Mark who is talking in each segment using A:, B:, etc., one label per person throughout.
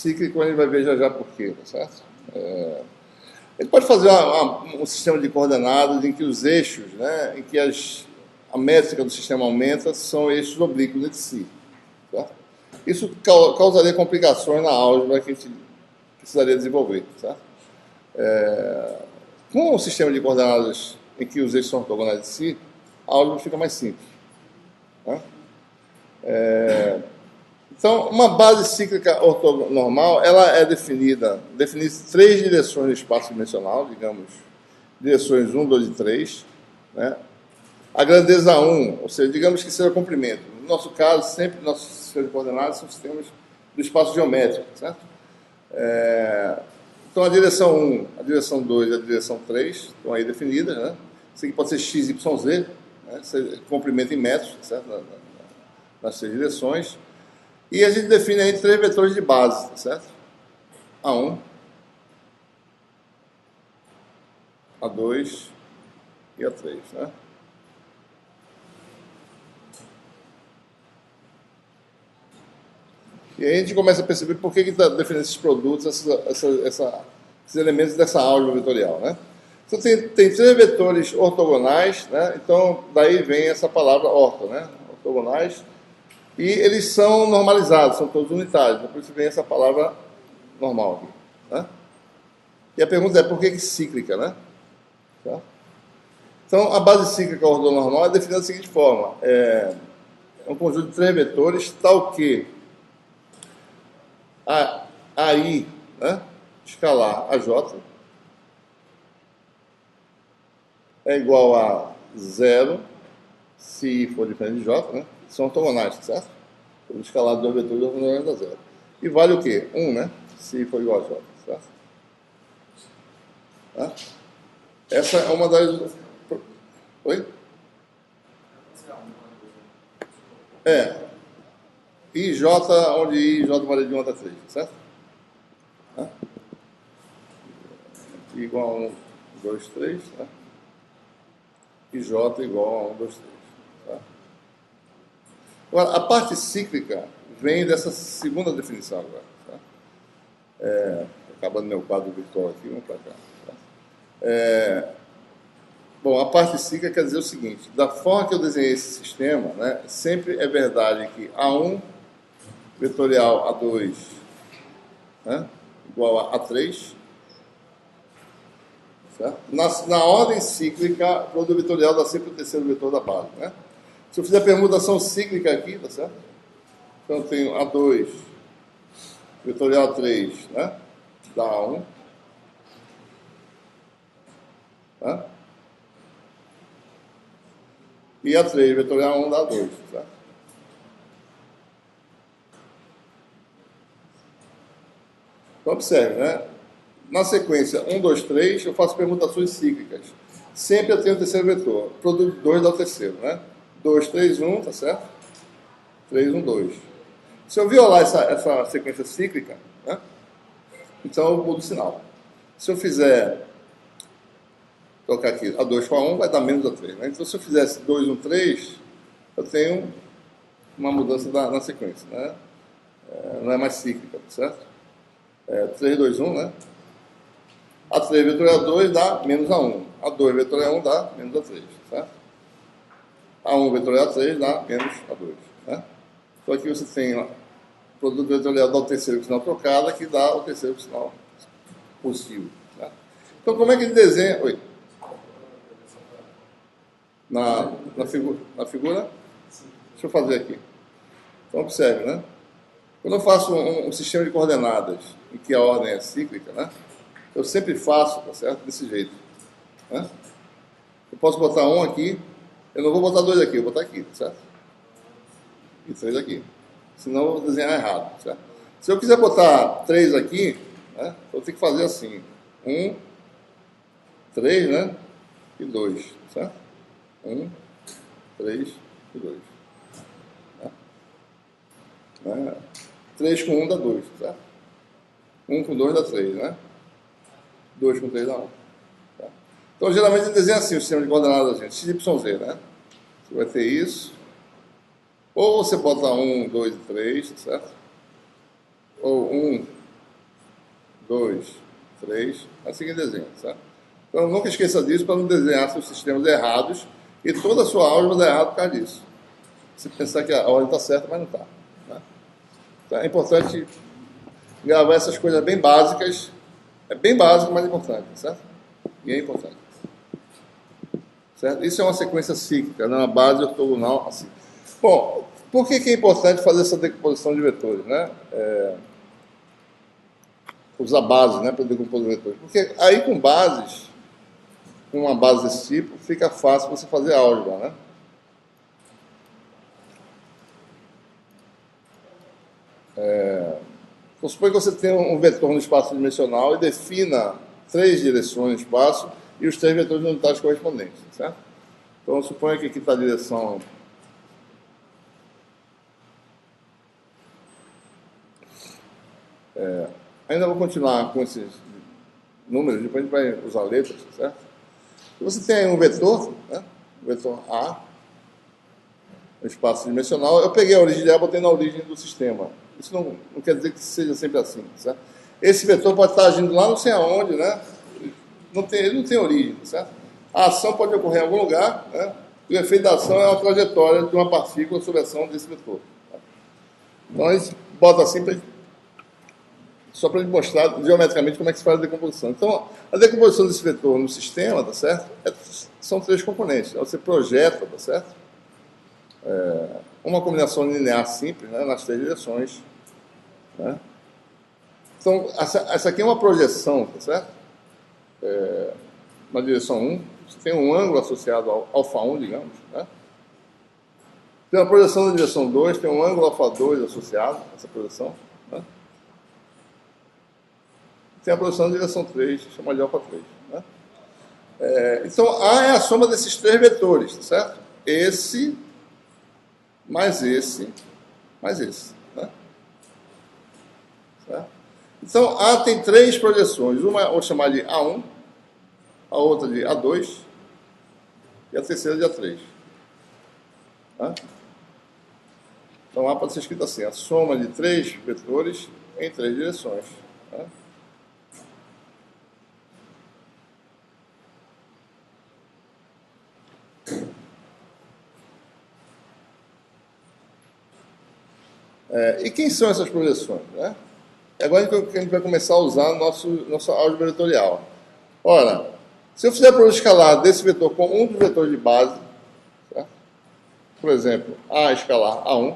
A: cíclico, a gente vai ver já já por quê, tá certo? Ele pode fazer um sistema de coordenadas em que os eixos, né, em que a métrica do sistema aumenta, são eixos oblíquos entre si. Certo? Isso causaria complicações na álgebra que a gente precisaria desenvolver. Certo? Com o sistema de coordenadas em que os eixos são ortogonais entre si, a álgebra fica mais simples. Né? Então, uma base cíclica ortonormal, ela é define-se 3 direções no espaço dimensional, digamos, direções 1, 2 e 3. Né? A grandeza 1, ou seja, digamos que seja comprimento. No nosso caso, sempre nossos sistemas de coordenadas são sistemas do espaço geométrico, certo? Então, a direção 1, a direção 2 e a direção 3 estão aí definidas, né? Isso aqui pode ser x, y, z, né? Comprimento em metros, certo? Nas 3 direções. E a gente define aí 3 vetores de base, tá certo? A1, A2 e A3, né? E aí a gente começa a perceber por que está definindo esses produtos, esses elementos dessa álgebra vetorial, né? Então tem 3 vetores ortogonais, né? Então daí vem essa palavra orto, né? Ortogonais. E eles são normalizados, são todos unitários. Por isso vem essa palavra normal aqui. Né? E a pergunta é, por que cíclica, né? Tá? Então, a base cíclica ortonormal é definida da seguinte forma. É um conjunto de 3 vetores, tal que a I, né, escalar a J, é igual a 0, se I for diferente de J, né? São ortogonais, certo? O escalar de 2 vetores ortogonais dá 0. E vale o quê? 1, né? Se for igual a J, certo? Tá? Essa é uma das... Oi? I, J, onde I e J vale de 1 até 3, certo? Tá? I igual a 1, 2, 3, tá? E J igual a 1, 2, 3. Tá? Agora, a parte cíclica vem dessa segunda definição agora. Tá? Acabando meu quadro virtual aqui, vamos para cá. Tá? Bom, a parte cíclica quer dizer o seguinte, da forma que eu desenhei esse sistema, né, sempre é verdade que A1 vetorial A2, né, igual a A3, certo? Na ordem cíclica, o produto vetorial dá sempre o terceiro vetor da base. Né? Se eu fizer a permutação cíclica aqui, tá certo? Então eu tenho A2 vetorial A3, né, dá A1. Tá? E A3 vetorial 1 dá 2, certo? Então, observe, né? Na sequência 1, 2, 3, eu faço permutações cíclicas. Sempre eu tenho o terceiro vetor. O produto de 2 dá o terceiro, né? 2, 3, 1, tá certo? 3, 1, 2. Se eu violar essa sequência cíclica, né? Então eu mudo o sinal. Se eu fizer... Colocar aqui A2 com A1 vai dar menos A3, né? Então se eu fizesse 2, 1, 3, eu tenho uma mudança na sequência, né? Não é mais cíclica, certo? 3, 2, 1, né? A3 vetorial 2 dá menos A1. A2 vetorial 1 dá menos A3, certo? A1 vetorial 3 dá menos A2, né? Então aqui você tem o produto vetorial dá o terceiro sinal trocado, que dá o terceiro sinal positivo. Né? Então como é que ele desenha... Oi? Na figura? Deixa eu fazer aqui. Então, observe, né? Quando eu faço um sistema de coordenadas em que a ordem é cíclica, né? Eu sempre faço, tá certo? Desse jeito. Né? Eu posso botar 1 aqui, eu não vou botar 2 aqui, eu vou botar aqui, tá certo? E 3 aqui. Senão eu vou desenhar errado, certo? Se eu quiser botar 3 aqui, né? Eu tenho que fazer assim. 1, 3, né? E 2, certo? 1, 3 e 2. Né? 3 com 1 dá 2, certo? 1 com 2 dá 3, né? 2 com 3 dá 1. Tá? Então, geralmente, ele desenha assim o sistema de coordenadas, gente. X, Y, Z, né? Você vai ter isso. Ou você bota 1, 2 e 3, tá certo? Ou 1, 2, 3, assim que desenha, certo? Então, nunca esqueça disso para não desenhar seus sistemas errados e toda a sua álgebra dá errado por causa disso. Você pensar que a ordem está certa, mas não está. Né? Então, é importante gravar essas coisas bem básicas. É bem básico, mas importante, certo? E é importante. Certo? Isso é uma sequência cíclica, na base ortogonal assim. Bom, por que é importante fazer essa decomposição de vetores, né? Usar bases, né, para decompor vetores. Porque aí com bases, com uma base desse tipo, fica fácil você fazer álgebra, né? Então, suponha que você tem um vetor no espaço dimensional e defina 3 direções no espaço e os 3 vetores unitários correspondentes, certo? Então, suponha que aqui está a direção ainda vou continuar com esses números, depois a gente vai usar letras, certo? E você tem aí um vetor, né? Um vetor A, no espaço dimensional. Eu peguei a origem dela e botei na origem do sistema. Isso não quer dizer que seja sempre assim, certo? Esse vetor pode estar agindo lá não sei aonde, né? Ele não tem origem, certo? A ação pode ocorrer em algum lugar, né? E o efeito da ação é a trajetória de uma partícula sobre a ação desse vetor. Tá? Então a gente bota assim só para mostrar geometricamente como é que se faz a decomposição. Então, a decomposição desse vetor no sistema, tá certo? São 3 componentes. Você projeta, tá certo? Uma combinação linear simples, né, nas 3 direções. Né? Então, essa aqui é uma projeção, tá certo? Na direção 1, você tem um ângulo associado ao alfa 1, digamos. Né? Tem uma projeção na direção 2, tem um ângulo alfa 2 associado a essa projeção. Né? Tem a projeção na direção 3, chama de alfa 3. Né? Então, A é a soma desses 3 vetores, tá certo? Esse, mais esse, mais esse. Né? Certo? Então, A tem 3 projeções. Uma eu vou chamar de A1, a outra de A2 e a terceira de A3. Tá? Então, A pode ser escrito assim, a soma de 3 vetores em 3 direções. Tá? E quem são essas projeções? Né? É agora que a gente vai começar a usar nossa álgebra vetorial. Ora, se eu fizer a produção escalar desse vetor com um dos vetores de base, certo? Por exemplo, A escalar A1,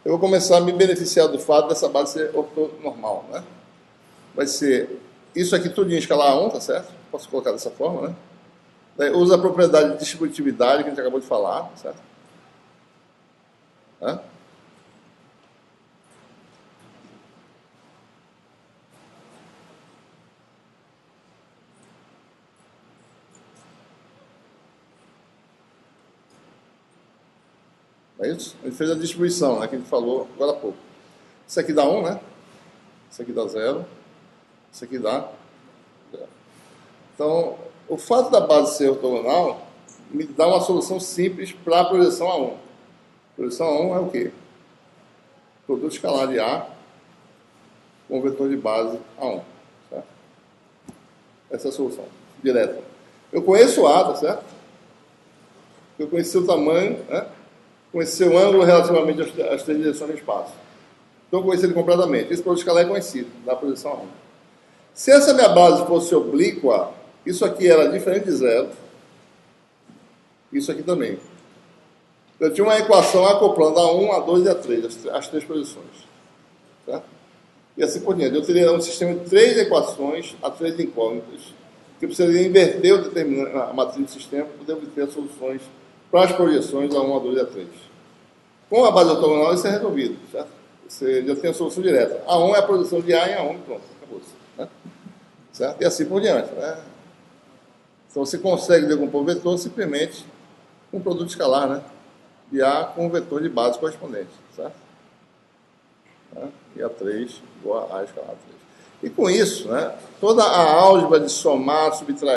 A: eu vou começar a me beneficiar do fato dessa base ser ortonormal. Né? Vai ser isso aqui tudinho escalar A1, tá certo? Posso colocar dessa forma, né? Daí usa a propriedade de distributividade que a gente acabou de falar, certo? Né? É isso? A gente fez a distribuição, né, que a gente falou agora há pouco. Isso aqui dá 1, né? Isso aqui dá 0. Isso aqui dá 0. Então, o fato da base ser ortogonal me dá uma solução simples para a projeção A1. A projeção A1 é o quê? Produto escalar de A com o vetor de base A1. Certo? Essa é a solução direta. Eu conheço A, tá certo? Eu conheci o tamanho, né? Conhecer o ângulo relativamente às 3 direções do espaço. Então, eu conheci ele completamente. Esse produto escalar é conhecido, da projeção A1. Se essa minha base fosse oblíqua, isso aqui era diferente de 0. Isso aqui também. Eu tinha uma equação acoplando A1, A2 e A3, as 3 projeções. Certo? E assim por diante. Eu teria um sistema de 3 equações a 3 incógnitas, que eu precisaria inverter a matriz do sistema para poder obter as soluções para as projeções A1, A2 e A3. Com a base ortogonal isso é resolvido, certo? Você já tem a solução direta. A1 é a projeção de A em A1 e pronto, acabou. Né? Certo? E assim por diante. Né? Então você consegue decompor o vetor simplesmente com um produto escalar, né? De A com o vetor de base correspondente. Certo? Né? E A3 igual a escalar A3. E com isso, né, toda a álgebra de somar, subtrair,